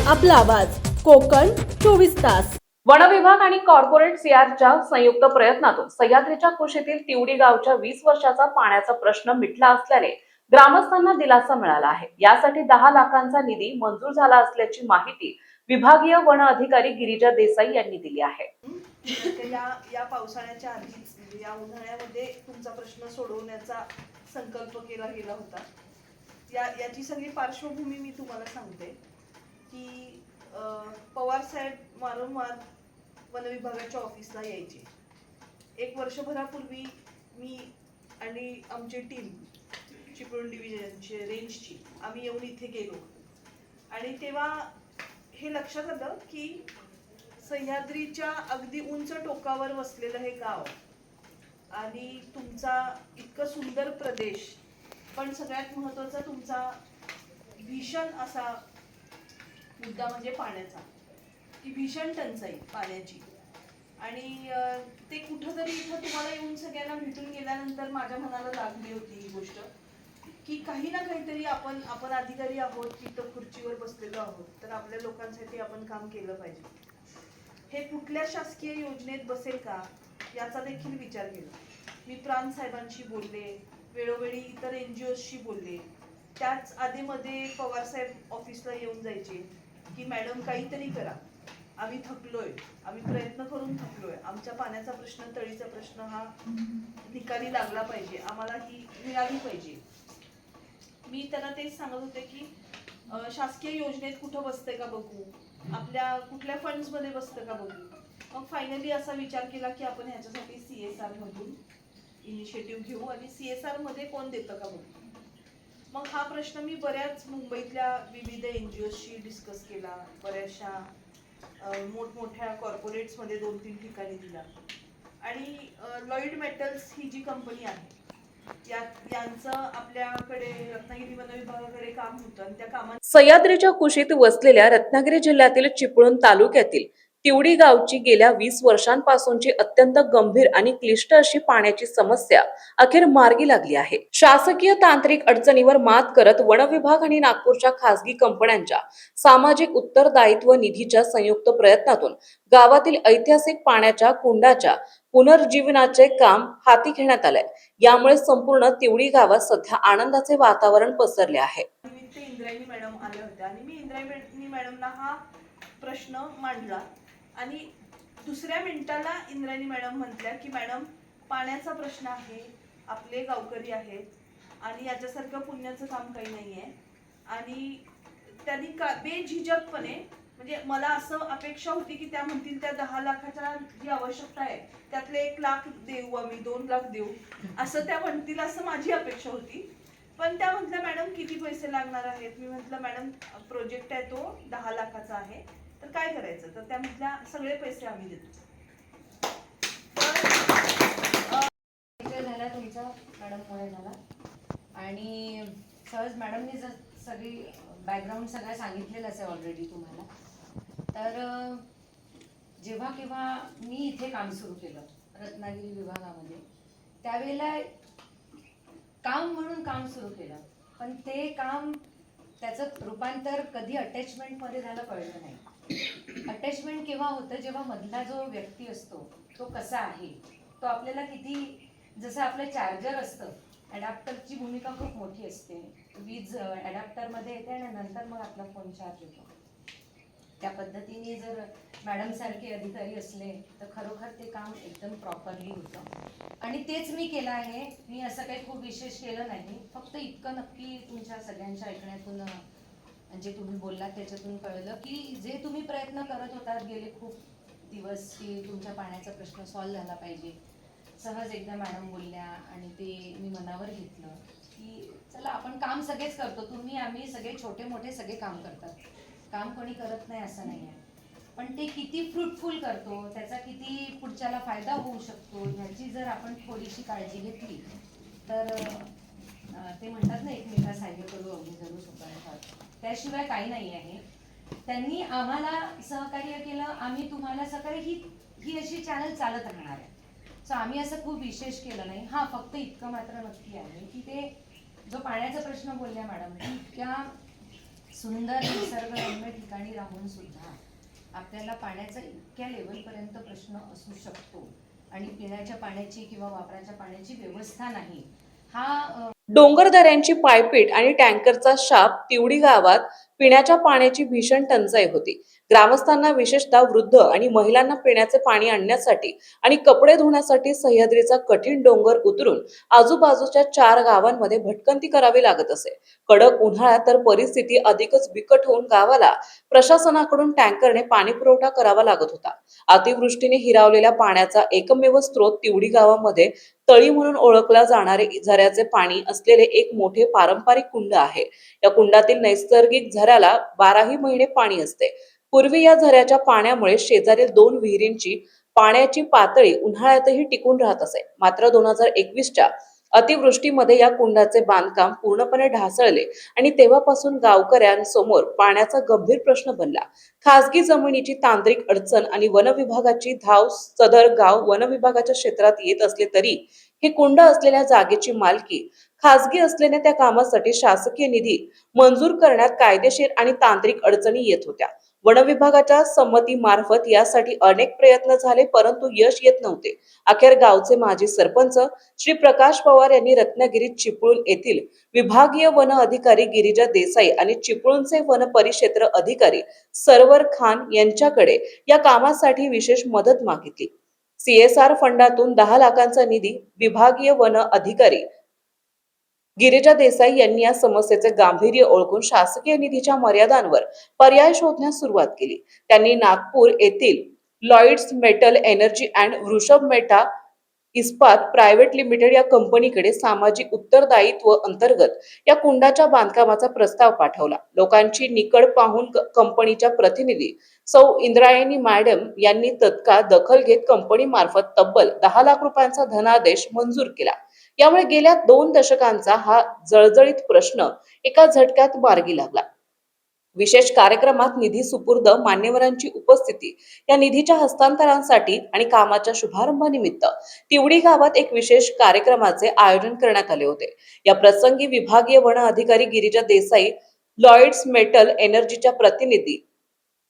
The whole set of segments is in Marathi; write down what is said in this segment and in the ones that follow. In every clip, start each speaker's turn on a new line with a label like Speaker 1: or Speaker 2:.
Speaker 1: आपला आवाज कोकण 24 तास।
Speaker 2: वन विभाग आणि कॉर्पोरेट सीआरच्या संयुक्त प्रयत्नातून सह्याद्रीच्या कुशीतील तिवडी गावच्या 20 वर्षाचा पाण्याचा प्रश्न मिटला असल्याने ग्रामस्थांना दिलासा मिळाला आहे। यासाठी 10 लाखांचा निधी मंजूर झाला असल्याची माहिती विभागीय वन अधिकारी गिरिजा देसाई यांनी दिली आहे।
Speaker 3: या पावसाळ्याच्या आधीच म्हणजे या उन्हाळ्यामध्ये तुमचा प्रश्न सोडवण्याचा संकल्प केला गेला होता। याची सगळी पार्श्वभूमी मी तुम्हाला सांगते की पवार साहेब वारंवार वन विभागाच्या ऑफिसला यायचे। एक वर्षभरापूर्वी मी आणि आमची टीम चिपळूण डिव्हिजनची रेंजची आम्ही येऊन इथे गेलो आणि तेव्हा हे लक्षात आलं की सह्याद्रीच्या अगदी उंच टोकावर वसलेलं हे गाव आणि तुमचा इतकं सुंदर प्रदेश, पण सगळ्यात महत्त्वाचा तुमचा भीषण असा मुद्दा म्हणजे पाण्याचा, की भीषण टंचाई पाण्याची। आणि ते कुठंतरी इथं तुम्हाला येऊन सगळ्यांना भेटून गेल्यानंतर माझ्या मनाला लागली होती ही गोष्ट की काही ना काहीतरी आपण अधिकारी आहोत, तिथं खुर्चीवर बसलेलो आहोत, तर आपल्या लोकांसाठी आपण काम केलं पाहिजे। हे कुठल्या शासकीय योजनेत बसेल का याचा देखील विचार केला। मी प्रांत साहेबांशी बोलले, वेळोवेळी इतर NGOsशी बोलले। त्याच आधीमध्ये पवार साहेब ऑफिसला येऊन जायचे की मॅडम काहीतरी करा, आम्ही थकलोय, आम्ही प्रयत्न करून थकलोय, आमच्या पाण्याचा प्रश्न, तळीचा प्रश्न हा निकाली लागला पाहिजे, आम्हाला ही मिळाली पाहिजे। मी त्यांना तेच सांगत होते की शासकीय योजनेत कुठं बसते का बघू, आपल्या कुठल्या फंड्स मध्ये बसतं का बघू। मग फायनली असा विचार केला की आपण ह्याच्यासाठी CSR मधून इनिशिएटिव्ह घेऊ आणि CSR मध्ये कोण देतं का बघू। मग हा प्रश्न मी बऱ्याच मुंबईतल्या विविध NGOsशी डिस्कस केला, बऱ्याचशा मोठमोठ्या कॉर्पोरेट्स मध्ये 2-3 ठिकाणी दिला आणि लॉइड मेटल्स ही जी कंपनी आहे यांचं आपल्याकडे रत्नागिरी वन विभागाकडे काम होतं आणि त्या कामात
Speaker 2: सह्याद्रीच्या कुशीत वसलेल्या रत्नागिरी जिल्ह्यातील चिपळूण तालुक्यातील तिवडी गावची गेल्या 20 वर्षांपासूनची अत्यंत गंभीर आणि क्लिष्ट अशी पाण्याची समस्या अखेर मार्गी लागली आहे। शासकीय तांत्रिक अडचणीवर मात करत वन विभाग आणि नागपूरच्या खासगी कंपन्यांच्या सामाजिक उत्तरदायित्व निधीच्या संयुक्त प्रयत्नातून गावातील ऐतिहासिक पाण्याच्या कुंडाच्या पुनर्जीवनाचे काम हाती घेण्यात आले। यामुळे संपूर्ण तिवडी गावात सध्या आनंदाचे वातावरण पसरले आहे।
Speaker 3: इंद्रायणी मॅडम आल्या होत्या आणि मी इंद्रायणी मॅडमला हा प्रश्न मांडला आणि दुसऱ्या मिनिटाला इंद्रायणी मॅडम म्हटल्या की मॅडम पाण्याचा प्रश्न आहे, आपले गावकरी आहेत आणि याच्यासारखं पुण्याचं काम काही नाहीये। आणि त्यांनी बेझिझकपणे, म्हणजे मला असं अपेक्षा होती की त्या म्हणतील त्या 10 लाखाच्या जी आवश्यकता आहे त्यातले 1 लाख देऊ, आम्ही 2 लाख देऊ, असं त्या म्हणतील असं माझी अपेक्षा होती। पण त्या म्हटल्या मॅडम किती पैसे लागणार आहेत। मी म्हटलं मॅडम प्रोजेक्ट आहे तो 10 लाखाचा आहे, तर काय करायचं। तर त्या म्हटल्या सगळे पैसे आम्ही देतो।
Speaker 4: झाला तुमचा मॅडममुळे झाला आणि सहज मॅडमने जर सगळी बॅकग्राऊंड सगळं सांगितलेलंच आहे ऑलरेडी तुम्हाला। तर जेव्हा केव्हा मी इथे काम सुरू केलं रत्नागिरी विभागामध्ये, त्यावेळेला काम म्हणून काम सुरू केलं, पण ते काम त्याचं रूपांतर कधी अटॅचमेंटमध्ये झालं कळलं नाही। अटॅचमेंट केव्हा होतं, जेव्हा मधला जो व्यक्ती असतो तो कसा आहे, तो आपल्याला किती, जसं आपलं चार्जर असतं, ॲडॅप्टरची भूमिका खूप मोठी असते। वीज ॲडॅप्टरमध्ये येते आणि नंतर मग आपला फोन चार्ज होतो। त्या पद्धतीने जर मॅडम सारखे अधिकारी असले तर खरोखर ते काम एकदम प्रॉपरली होतं आणि तेच मी केलं आहे। मी असं काही खूप विशेष केलं नाही, फक्त इतकं नक्की तुमच्या सगळ्यांच्या ऐकण्यातून म्हणजे तुम्ही बोललात त्याच्यातून कळलं की जे तुम्ही प्रयत्न करत होतात गेले खूप दिवस की तुमच्या पाण्याचा प्रश्न सॉल्व्ह झाला पाहिजे, सहज एकदा मॅडम बोलल्या आणि ते मी मनावर घेतलं की चला आपण काम सगळेच करतो, तुम्ही आम्ही सगळे छोटे मोठे सगळे काम करतात, काम कोणी करत नाही असं नाही आहे, पण ते किती फ्रुटफुल करतो, त्याचा किती पुढच्याला फायदा होऊ शकतो ह्याची जर आपण थोडीशी काळजी घेतली तर ते म्हणतात ना एकमेका साह्य करू अवघे जरूर सुखात, त्याशिवाय काही नाही आहे। त्यांनी आम्हाला सहकार्य केलं, आम्ही तुम्हाला सहकार्य ही अशी चॅनल चालत राहणार आहे। सो आम्ही असं खूप विशेष केलं नाही। हां, फक्त इतकं मात्र नक्की आहे की ते जो पाण्याचा प्रश्न बोलल्या मॅडम, इतक्या सुंदर निसर्गरम्य ठिकाणी राहून सुद्धा आपल्याला पाण्याचा इतक्या लेवलपर्यंत प्रश्न असू शकतो आणि पिण्याच्या पाण्याची किंवा वापराच्या पाण्याची व्यवस्था नाही हा
Speaker 2: डोंगरदऱ्यांची पायपीट आणि टँकरचा शाप तिवडी गावात पिण्याच्या पाण्याची भीषण टंचाई होती. ग्रामस्थांना विशेषतः वृद्ध आणि महिलांना पिण्याचे पाणी आणण्यासाठी आणि कपडे धुण्यासाठी सह्याद्रीचा कठीण डोंगर उतरून आजूबाजूच्या 4 गावांमध्ये भटकंती करावी लागत असे. कडक उन्हाळ्यात तर परिस्थिती अधिकच बिकट होऊन गावाला प्रशासनाकडून टँकरने पाणी पुरवठा करावा लागत होता. अतिवृष्टीने हिरावलेल्या पाण्याचा एकमेव स्रोत तिवडी गावामध्ये तळी म्हणून ओळखला जाणारे झऱ्याचे पाणी असलेले एक मोठे पारंपरिक कुंड आहे. या कुंडातील नैसर्गिक झऱ्याला 12ही महिने पाणी असते. पूर्वी या झऱ्याच्या पाण्यामुळे शेजारील 2 विहिरींची पाण्याची पातळी उन्हाळ्यातही टिकून राहत असे. मात्र 2021च्या अतिवृष्टीमध्ये या कुंडाचे बांधकाम पूर्णपणे ढासळले आणि तेव्हापासून गावकऱ्यांसमोर पाण्याचा गंभीर प्रश्न बनला. खासगी जमिनीची तांत्रिक अडचण आणि वन विभागाची धाव सदर गाव वन विभागाच्या क्षेत्रात येत असले तरी हे कुंड असलेल्या जागेची मालकी खासगी असल्याने त्या कामासाठी शासकीय निधी मंजूर करण्यात कायदेशीर आणि तांत्रिक अडचणी येत होत्या. वन विभागाच्या संमतीमार्फत यासाठी अनेक प्रयत्न झाले परंतु यश येत नव्हते. अखेर गावचे माजी सरपंच श्री प्रकाश पवार यांनी रत्नागिरीत चिपळूण येथील विभागीय वन अधिकारी गिरिजा देसाई आणि चिपळूणचे वन परिक्षेत्र अधिकारी सरवर खान यांच्याकडे या कामासाठी विशेष मदत मागितली. CSR फंडातून 10 लाखांचा निधी विभागीय वन अधिकारी गिरिजा देसाई यांनी या समस्येचे गांभीर्य ओळखून शासकीय निधीच्या मर्यादांवर पर्याय शोधण्यास सुरुवात केली. त्यांनी नागपूर येथील लॉइड्स मेटल एनर्जी अँड वृषभ मेटा इस्पात प्रायव्हेट लिमिटेड या कंपनीकडे सामाजिक उत्तरदायित्व अंतर्गत या कुंडाच्या बांधकामाचा प्रस्ताव पाठवला. लोकांची निकड पाहून कंपनीच्या प्रतिनिधी सौ इंद्रायणी मॅडम यांनी तत्काळ दखल घेत कंपनी मार्फत तब्बल 10 लाख रुपयांचा धनादेश मंजूर केला. यामुळे गेल्या 2 दशकांचा हा जळजळीत प्रश्न एका झटक्यात मार्गी लागला. विशेष कार्यक्रमात निधी सुपूर्द, मान्यवरांची उपस्थिती, या निधीच्या हस्तांतरणासाठी आणि कामाच्या शुभारंभानिमित्त तिवडी गावात एक विशेष कार्यक्रमाचे आयोजन करण्यात आले होते. या प्रसंगी विभागीय वन अधिकारी गिरिजा देसाई, लॉइड्स मेटल एनर्जीच्या प्रतिनिधी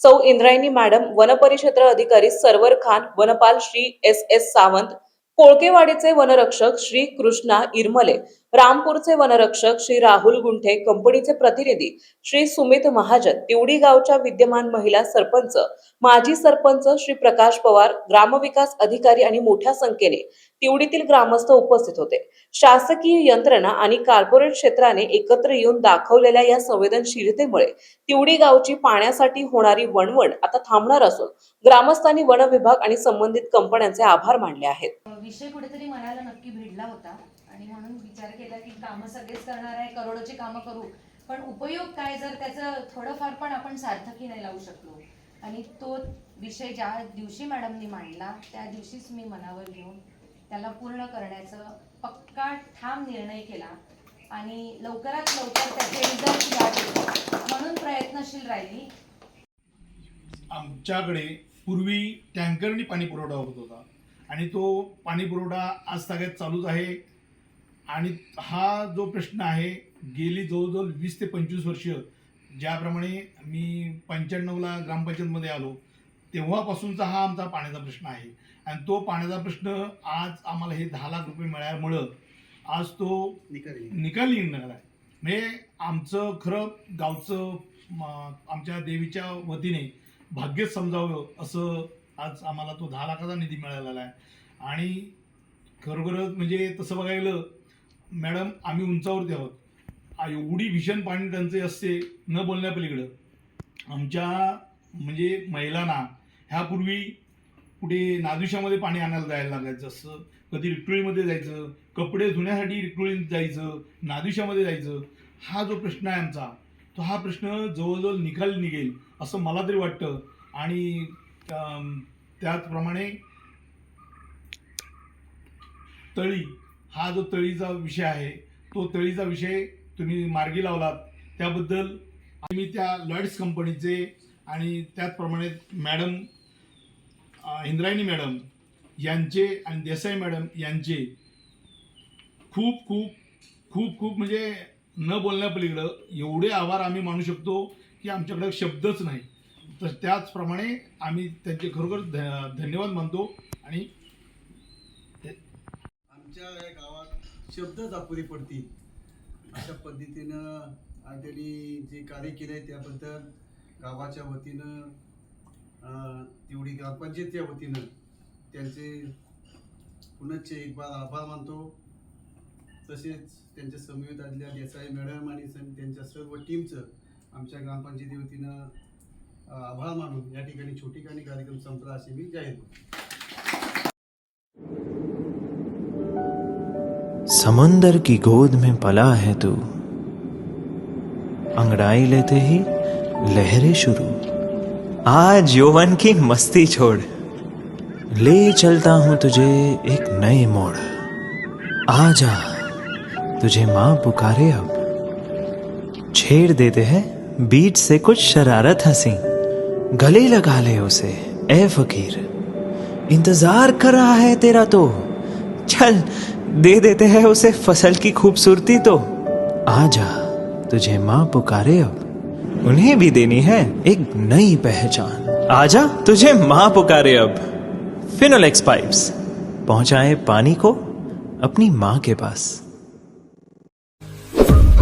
Speaker 2: सौ इंद्रायणी मॅडम, वन परिक्षेत्र अधिकारी सरवर खान, वनपाल श्री SS सावंत, कोळकेवाडीचे वनरक्षक श्री कृष्णा इरमले, रामपूरचे वनरक्षक श्री राहुल गुंठे, कंपनीचे प्रतिनिधी श्री सुमित महाजन, तिवडी गावच्या विद्यमान महिला सरपंच, माजी सरपंच श्री प्रकाश पवार, ग्रामविकास अधिकारी आणि मोठ्या संख्येने तिवडीतील ग्रामस्थ उपस्थित होते. शासकीय यंत्रणा आणि कॉर्पोरेट क्षेत्राने एकत्र येऊन दाखवलेल्या या संवेदनशीलतेमुळे तिवडी गावची पाण्यासाठी होणारी वणवण आता थांबणार असून ग्रामस्थांनी वन विभाग आणि संबंधित कंपन्यांचे आभार मानले आहेत.
Speaker 4: विषय कुठेतरी मनाला नक्की भिडला होता आणि म्हणून विचार केला की कामं सगळेच करणार आहे, करोडोची कामं करू, पण उपयोग काय जर त्याचं थोडंफार पण आपण सार्थकी नाही लावू शकलो. आणि तो विषय ज्या दिवशी मॅडमनी मांडला त्या दिवशीच मी मनावर घेऊन त्याला पूर्ण करण्याचा पक्का ठाम निर्णय केला आणि लवकरात लवकर त्याचे रिझल्ट यावे म्हणून प्रयत्नशील राहिली.
Speaker 5: आमच्याकडे पूर्वी टँकरनी पाणी पुरवठा होत होता आणि तो पाणी पुरवठा आज सगळ्यात चालूच आहे. आणि हा जो प्रश्न आहे गेली जवळजवळ 20 ते 25 वर्ष, ज्याप्रमाणे मी 95ला ग्रामपंचायतमध्ये आलो तेव्हापासूनचा हा आमचा पाण्याचा प्रश्न आहे. आणि तो पाण्याचा प्रश्न आज आम्हाला हे 10 लाख रुपये मिळाल्यामुळं आज तो निकाली निघणार आहे. म्हणजे आमचं खरं गावचं आमच्या देवीच्या वतीने भाग्यच समजावं असं आज आम्हाला तो 10 लाखाचा निधी मिळालेला आहे. आणि खरोखरच म्हणजे तसं बघायला गेलं मॅडम, आम्ही उंचावरती आहोत. एवढी भीषण पाणी टंचाई असते न बोलण्यापलीकडं. आमच्या म्हणजे महिलांना ह्यापूर्वी कुठे नादुशामध्ये पाणी आणायला जायला लागायचं, असं कधी रिक्टोळीमध्ये जायचं, कपडे धुण्यासाठी रिक्टोळीत जायचं, नादुशामध्ये जायचं. हा जो प्रश्न आहे आमचा, तो हा प्रश्न जवळजवळ निकाल निघेल असं मला तरी वाटतं. आणि त्याचप्रमाणे तळी, हा जो तळीचा विषय आहे तो तळीचा विषय तुम्ही मार्गी लावलात त्याबद्दल आम्ही त्या लॉइड्स कंपनीचे आणि त्याचप्रमाणे मॅडम इंद्रायणी मॅडम यांचे आणि देसाई मॅडम यांचे खूप खूप खूप खूप म्हणजे न बोलण्यापलीकडं एवढे आभार आम्ही मानू शकतो की आमच्याकडे शब्दच नाही. तर त्याचप्रमाणे आम्ही त्यांचे खरोखर धन्यवाद मानतो. आणि
Speaker 6: आमच्या या गावात शब्दच अपुरी पडतील अशा पद्धतीनं त्यांनी जे कार्य केलं आहे त्याबद्दल गावाच्या वतीनं तेवढी ग्रामपंचायतच्या वतीनं त्यांचे पुनश्च एक बार आभार मानतो. तसेच त्यांच्या समवेत आलेल्या देसाई मॅडम आणि त्यांच्या सर्व टीमचं आमच्या ग्रामपंचायती वतीनं आभार मानून या ठिकाणी छोटीखानी कार्यक्रम संपला असे मी जाहीर करतो.
Speaker 7: समुंदर की गोद में पला है तू, अंगड़ाई लेते ही लहरें शुरू. आज यौवन की मस्ती छोड़, ले चलता हूं तुझे एक नए मोड़. आजा तुझे माँ पुकारे अब, छेड़ देते हैं बीच से कुछ शरारत हंसी. गले लगा ले उसे ए फकीर, इंतजार कर रहा है तेरा तो. चल दे देते हैं उसे फसल की खूबसूरती तो. आजा तुझे माँ पुकारे अब, उन्हें भी देनी है एक नई पहचान. आजा तुझे माँ पुकारे अब. फिनोलेक्स पाइप्स पहुंचाए पानी को अपनी माँ के पास.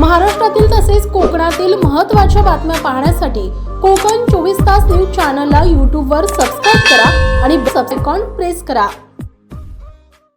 Speaker 1: महाराष्ट्रातील तसेच कोकणातील महत्त्वाच्या बातम्या पाहण्यासाठी कोकण 24 तास न्यूज चॅनलला यूट्यूबवर सबस्क्राईब करा आणि बेल आयकॉन प्रेस करा.